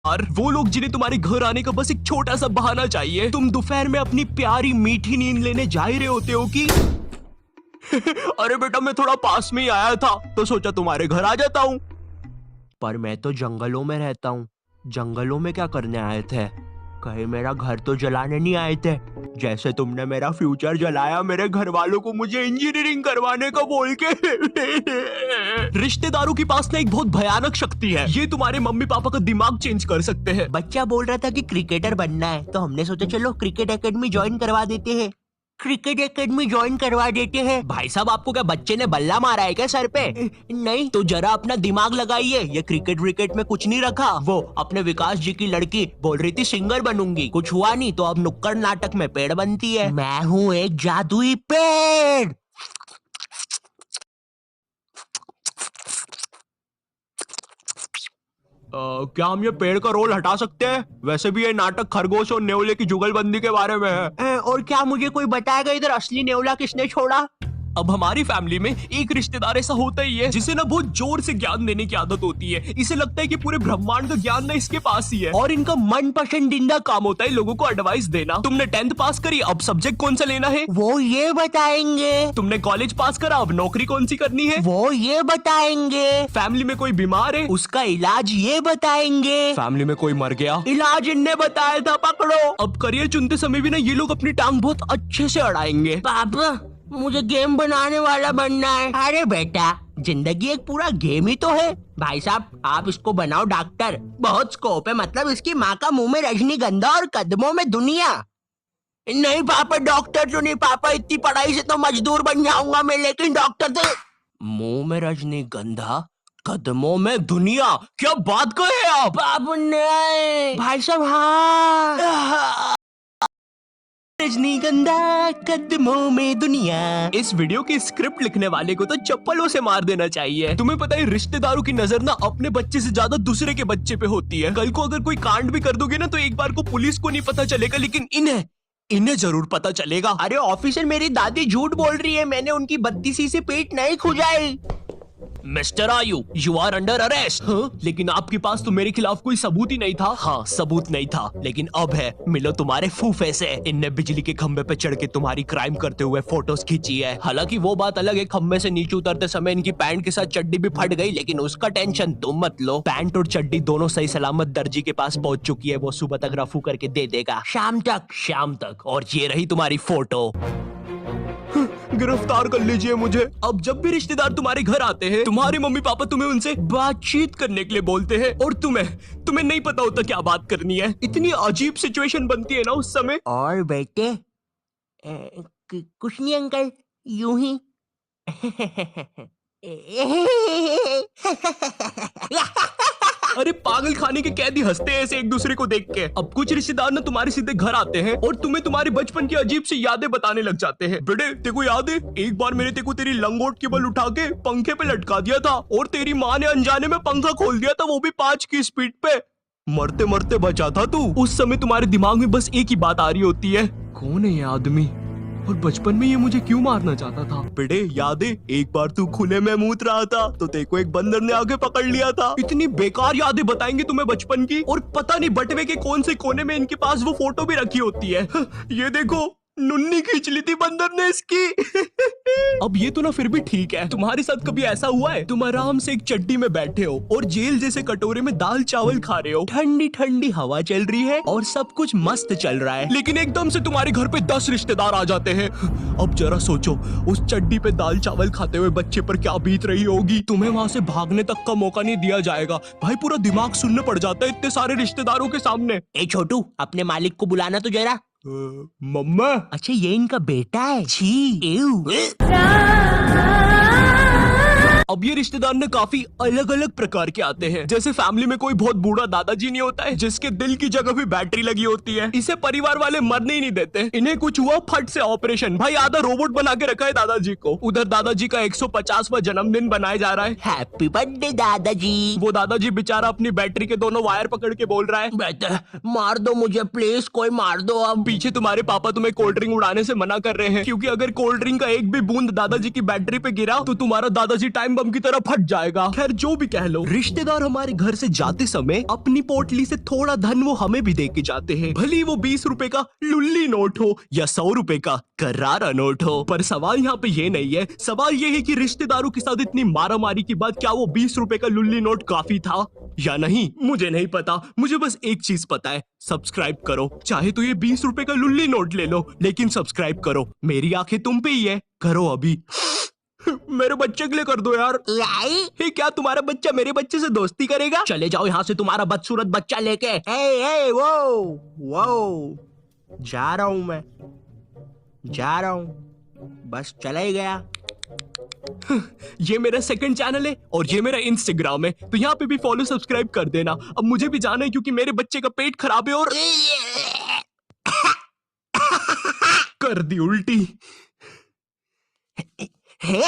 और वो लोग जिन्हें तुम्हारे घर आने का बस एक छोटा सा बहाना चाहिए। तुम दोपहर में अपनी प्यारी मीठी नींद लेने जा ही रहे होते हो कि अरे बेटा मैं थोड़ा पास में ही आया था तो सोचा तुम्हारे घर आ जाता हूँ। पर मैं तो जंगलों में रहता हूँ। जंगलों में क्या करने आए थे? कहीं मेरा घर तो जलाने नहीं आए थे? जैसे तुमने मेरा फ्यूचर जलाया मेरे घर वालों को मुझे इंजीनियरिंग करवाने का बोल के। रिश्तेदारों के पास ना एक बहुत भयानक शक्ति है। ये तुम्हारे मम्मी पापा का दिमाग चेंज कर सकते हैं। बच्चा बोल रहा था कि क्रिकेटर बनना है तो हमने सोचा चलो क्रिकेट एकेडमी ज्वाइन करवा देते हैं। क्रिकेट एकेडमी ज्वाइन करवा देते हैं। भाई साहब आपको क्या बच्चे ने बल्ला मारा है क्या सर पे? नहीं तो जरा अपना दिमाग लगाइए। ये क्रिकेट विकेट में कुछ नहीं रखा। वो अपने विकास जी की लड़की बोल रही थी सिंगर बनूंगी, कुछ हुआ नहीं तो अब नुक्कड़ नाटक में पेड़ बनती है। मैं हूँ एक जादुई पेड़। क्या हम ये पेड़ का रोल हटा सकते हैं? वैसे भी ये नाटक खरगोश और नेवले की जुगलबंदी के बारे में है। और क्या मुझे कोई बताएगा इधर असली नेवला किसने छोड़ा? अब हमारी फैमिली में एक रिश्तेदार ऐसा होता ही है जिसे ना बहुत जोर से ज्ञान देने की आदत होती है। इसे लगता है कि पूरे ब्रह्मांड का ज्ञान ना इसके पास ही है और इनका मन पसंदीदा काम होता है लोगों को एडवाइस देना। तुमने 10th पास करी, अब सब्जेक्ट कौन सा लेना है वो ये बताएंगे। तुमने कॉलेज पास करा, अब नौकरी कौन सी करनी है वो ये बताएंगे। फैमिली में कोई बीमार है, उसका इलाज ये बताएंगे। फैमिली में कोई मर गया, इलाज इनने बताया था, पकड़ो। अब करियर चुनते समय भी ना ये लोग अपनी टांग बहुत अच्छे से अड़ाएंगे। पापा मुझे गेम बनाने वाला बनना है। अरे बेटा जिंदगी एक पूरा गेम ही तो है। भाई साहब आप इसको बनाओ डॉक्टर, बहुत स्कोप है। मतलब इसकी माँ का मुंह में रजनीगंधा और कदमों में दुनिया। नहीं पापा डॉक्टर तो नहीं पापा, इतनी पढ़ाई से तो मजदूर बन जाऊंगा मैं, लेकिन डॉक्टर तो। मुंह में रजनीगंधा कदमों में दुनिया, क्या बात कहे आप? पापा नहीं भाई साहब, हाँ रजनीगंधा कदमों में दुनिया। इस वीडियो की स्क्रिप्ट लिखने वाले को तो चप्पलों से मार देना चाहिए। तुम्हें पता है रिश्तेदारों की नजर ना अपने बच्चे से ज्यादा दूसरे के बच्चे पे होती है। कल को अगर कोई कांड भी कर दोगे ना तो एक बार को पुलिस को नहीं पता चलेगा, लेकिन इन्हें जरूर पता चलेगा। अरे ऑफिसर मेरी दादी झूठ बोल रही है, मैंने उनकी 32 से पेट नहीं खुजाई। मिस्टर आयु यू आर अंडर अरेस्ट। लेकिन आपके पास तो मेरे खिलाफ कोई सबूत ही नहीं था। हाँ सबूत नहीं था, लेकिन अब है। मिलो तुम्हारे फूफे से। इनने बिजली के खंबे पे चढ़ के तुम्हारी क्राइम करते हुए फोटोज खींची है। हालांकि वो बात अलग है, खंबे से नीचे उतरते समय इनकी पैंट के साथ चड्डी भी फट गई, लेकिन उसका टेंशन तुम मत लो। पैंट और चड्डी दोनों सही सलामत दर्जी के पास पहुंच चुकी है। वो सुबह तक रफू करके दे देगा, शाम तक। और ये रही तुम्हारी फोटो। गिरफ्तार कर लीजिए मुझे। अब जब भी रिश्तेदार तुम्हारे घर आते हैं तुम्हारे मम्मी पापा तुम्हें उनसे बातचीत करने के लिए बोलते हैं और तुम्हें नहीं पता होता क्या बात करनी है। इतनी अजीब सिचुएशन बनती है ना उस समय। और बेटे कुछ नहीं अंकल, यूं ही। अरे पागल खाने के कैदी हंसते हैं ऐसे एक दूसरे को देख के। अब कुछ रिश्तेदार ना तुम्हारे सीधे घर आते हैं और तुम्हें तुम्हारे बचपन की अजीब सी यादें बताने लग जाते हैं। बेटे तेको याद है एक बार मैंने तेको तेरी लंगोट की बल उठा के पंखे पे लटका दिया था और तेरी माँ ने अनजाने में पंखा खोल दिया था, वो भी 5 की स्पीड पे। मरते मरते बचा था तू। उस समय तुम्हारे दिमाग में बस एक ही बात आ रही होती है, कौन है ये आदमी और बचपन में ये मुझे क्यों मारना चाहता था। बेटे याद है एक बार तू खुले में मूत रहा था तो तेरे को एक बंदर ने आके पकड़ लिया था। इतनी बेकार यादें बताएंगे तुम्हें बचपन की, और पता नहीं बटवे के कौन से कोने में इनके पास वो फोटो भी रखी होती है। ये देखो नुन्नी खींच ली थी बंदर ने इसकी। अब ये तो ना फिर भी ठीक है। तुम्हारे साथ कभी ऐसा हुआ है तुम आराम से एक चड्डी में बैठे हो और जेल जैसे कटोरे में दाल चावल खा रहे हो, ठंडी ठंडी हवा चल रही है और सब कुछ मस्त चल रहा है, लेकिन एकदम से तुम्हारे घर पे 10 रिश्तेदार आ जाते हैं। अब जरा सोचो उस चड्डी पे दाल चावल खाते हुए बच्चे पर क्या बीत रही होगी। तुम्हें वहां से भागने तक का मौका नहीं दिया जाएगा। भाई पूरा दिमाग सुनने पड़ जाता है इतने सारे रिश्तेदारों के सामने। ए छोटू अपने मालिक को बुलाना तो जरा। मम्मा। अच्छा ये इनका बेटा है। छी एव। अब ये रिश्तेदार ना काफी अलग अलग प्रकार के आते हैं। जैसे फैमिली में कोई बहुत बूढ़ा दादाजी नहीं होता है जिसके दिल की जगह भी बैटरी लगी होती है, इसे परिवार वाले मरने ही नहीं देते। इन्हें कुछ हुआ फट से ऑपरेशन, भाई आधा रोबोट बना के रखा है दादाजी को। उधर दादाजी का 150वां जन्मदिन बनाया जा रहा है। हैप्पी बर्थडे दादाजी। वो दादाजी बेचारा अपनी बैटरी के दोनों वायर पकड़ के बोल रहा है, बेटा मार दो मुझे प्लीज, कोई मार दो। अब पीछे तुम्हारे पापा तुम्हें कोल्ड ड्रिंक उड़ाने से मना कर रहे हैं, क्योंकि अगर कोल्ड ड्रिंक का एक भी बूंद दादाजी की बैटरी पे गिरा तो तुम्हारा दादाजी टाइम टाइम बम की तरह फट जाएगा। खैर जो भी कह लो, रिश्तेदार हमारे घर से जाते समय अपनी पोटली से थोड़ा धन वो हमें भी दे के जाते हैं, भले ही वो 20 रुपए का लुल्ली नोट हो या 100 रुपए का करारा नोट हो। पर सवाल यहाँ पे ये नहीं है, सवाल ये है कि रिश्तेदारों के साथ इतनी मारामारी के बाद क्या वो 20 रुपए का लुल्ली नोट काफी था या नहीं, मुझे नहीं पता। मुझे बस एक चीज पता है, सब्सक्राइब करो। चाहे तो ये 20 रुपए का लुल्ली नोट ले लो, लेकिन सब्सक्राइब करो। मेरी आंखें तुम पे ही है, करो अभी। मेरे बच्चे के लिए कर दो यार। हे, क्या तुम्हारा बच्चा मेरे बच्चे से दोस्ती करेगा? चले जाओ यहाँ से तुम्हारा बदसूरत बच्चा लेके। वो जा रहा हूँ, मैं जा रहा हूँ, बस चला ही गया। ये मेरा सेकंड चैनल है और ये मेरा इंस्टाग्राम है, तो यहाँ पे भी फॉलो सब्सक्राइब कर देना। अब मुझे भी जाना है क्योंकि मेरे बच्चे का पेट खराब है और कर दी उल्टी। है